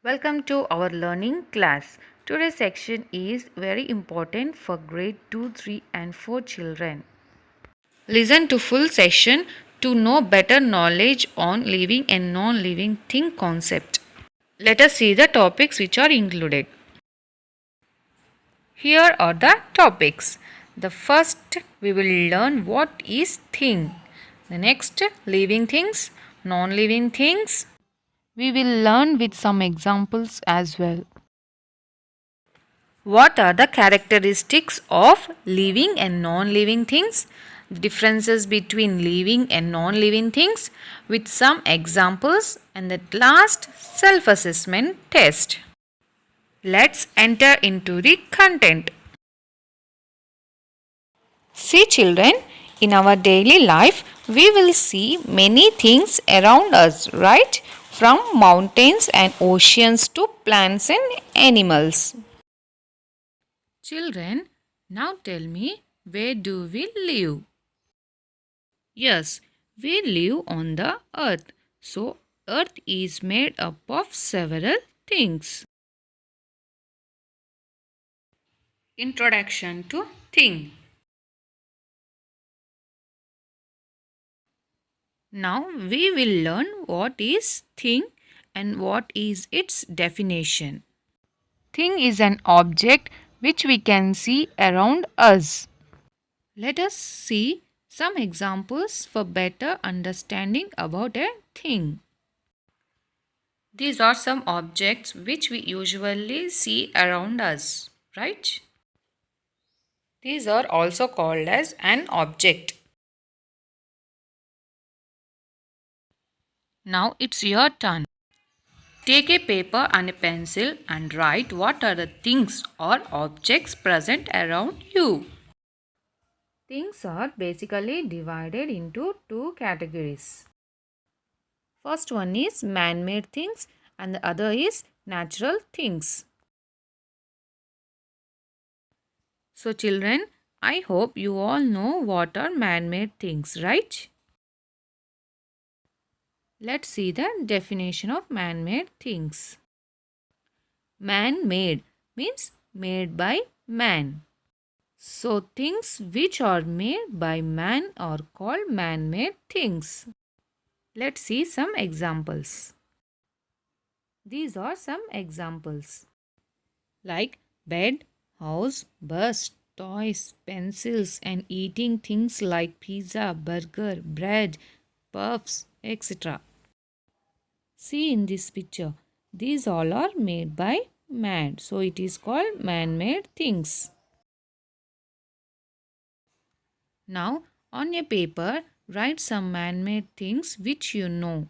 Welcome to our learning class. Today's section is very important for grade 2, 3 and 4 children. Listen to full session to know better knowledge on living and non-living thing concept. Let us see the topics which are included. Here are the topics. The first we will learn what is thing. The next living things, non-living things. We will learn with some examples as well. What are the characteristics of living and non-living things? The differences between living and non-living things with some examples, and at last self-assessment test. Let's enter into the content. See children, in our daily life we will see many things around us, right? From mountains and oceans to plants and animals. Children, now tell me, where do we live? Yes, we live on the earth. So, earth is made up of several things. Introduction to thing. Now, we will learn what is thing and what is its definition. Thing is an object which we can see around us. Let us see some examples for better understanding about a thing. These are some objects which we usually see around us, right? These are also called as an object. Now it's your turn. Take a paper and a pencil and write what are the things or objects present around you. Things are basically divided into two categories. First one is man-made things and the other is natural things. So children, I hope you all know what are man-made things, right? Let's see the definition of man-made things. Man-made means made by man. So things which are made by man are called man-made things. Let's see some examples. These are some examples like bed, house, bus, toys, pencils and eating things like pizza, burger, bread, puffs, etc. See in this picture, these all are made by man. So it is called man-made things. Now on a paper, write some man-made things which you know.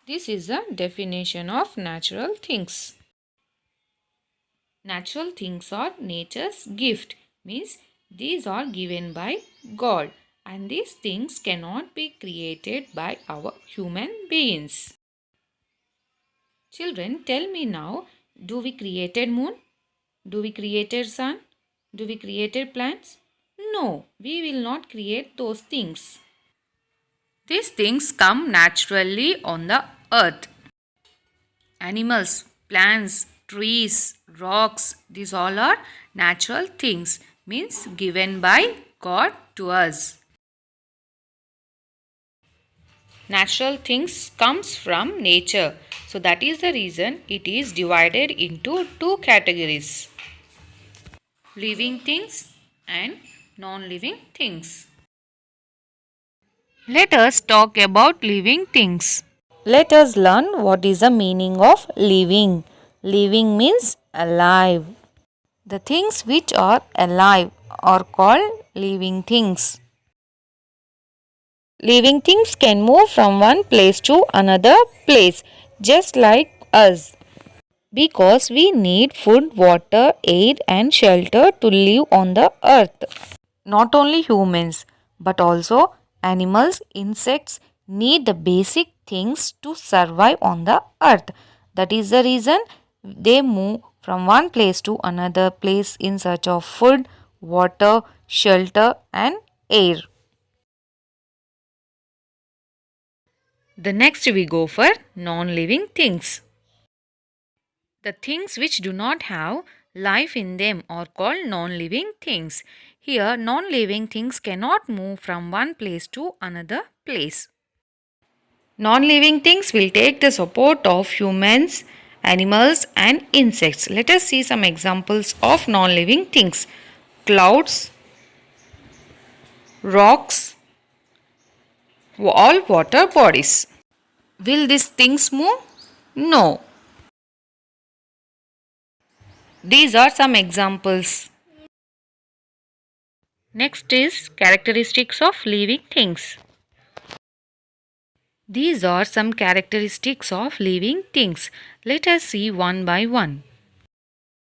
This is a definition of natural things. Natural things are nature's gift, means these are given by God and these things cannot be created by our human beings. Children, tell me now, do we created moon? Do we created sun? Do we created plants? No, we will not create those things. These things come naturally on the earth. Animals, plants, trees, rocks, these all are natural things, means given by God to us. Natural things comes from nature. So that is the reason it is divided into two categories. Living things and non-living things. Let us talk about living things. Let us learn what is the meaning of living. Living means alive. The things which are alive are called living things. Living things can move from one place to another place, just like us. Because we need food, water, air and shelter to live on the earth. Not only humans, but also animals, insects need the basic things to survive on the earth. That is the reason they move from one place to another place in search of food, water, shelter and air. The next we go for non-living things. The things which do not have life in them are called non-living things. Here, non-living things cannot move from one place to another place. Non-living things will take the support of humans, animals and insects. Let us see some examples of non-living things. Clouds, rocks, all water bodies. Will these things move? No. These are some examples. Next is characteristics of living things. These are some characteristics of living things. Let us see one by one.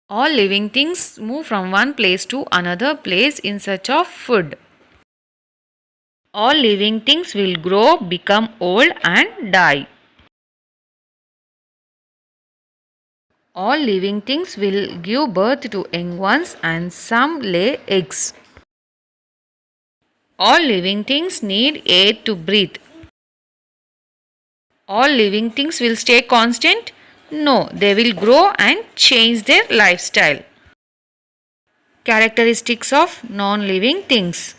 All living things move from one place to another place in search of food. All living things will grow, become old and die. All living things will give birth to young ones and some lay eggs. All living things need air to breathe. All living things will stay constant? No, they will grow and change their lifestyle. Characteristics of non-living things.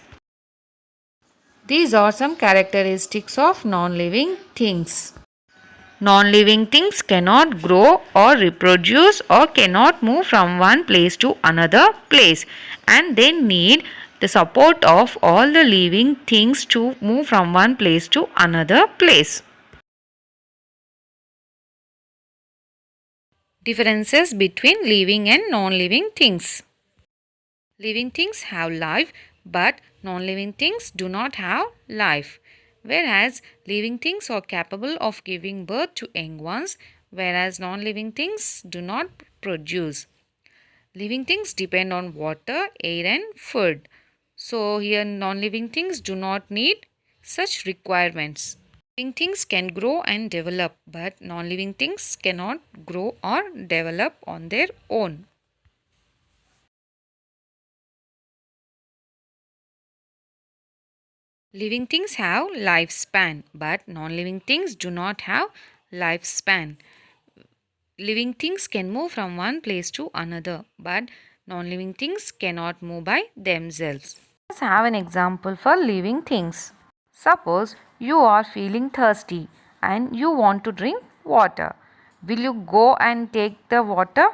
These are some characteristics of non-living things. Non-living things cannot grow or reproduce or cannot move from one place to another place, and they need the support of all the living things to move from one place to another place. Differences between living and non-living things. Living things have life, but non-living things do not have life. Whereas living things are capable of giving birth to young ones, whereas non-living things do not produce. Living things depend on water, air and food. So here non-living things do not need such requirements. Living things can grow and develop, but non-living things cannot grow or develop on their own. Living things have lifespan, but non-living things do not have lifespan. Living things can move from one place to another, but non-living things cannot move by themselves. Let's have an example for living things. Suppose you are feeling thirsty and you want to drink water. Will you go and take the water?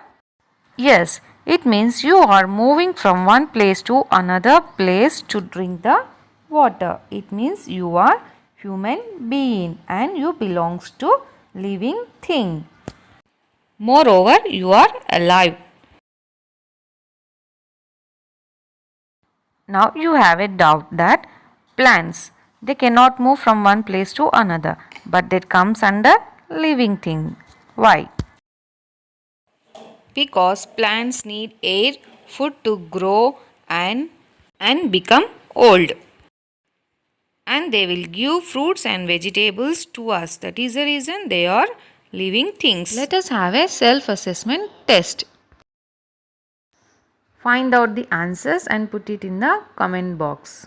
Yes, it means you are moving from one place to another place to drink the water. It means you are human being and you belongs to living thing. Moreover, you are alive. Now you have a doubt that plants, they cannot move from one place to another, but that comes under living thing. Why? Because plants need air, food to grow and become old. And they will give fruits and vegetables to us. That is the reason they are living things. Let us have a self-assessment test. Find out the answers and put it in the comment box.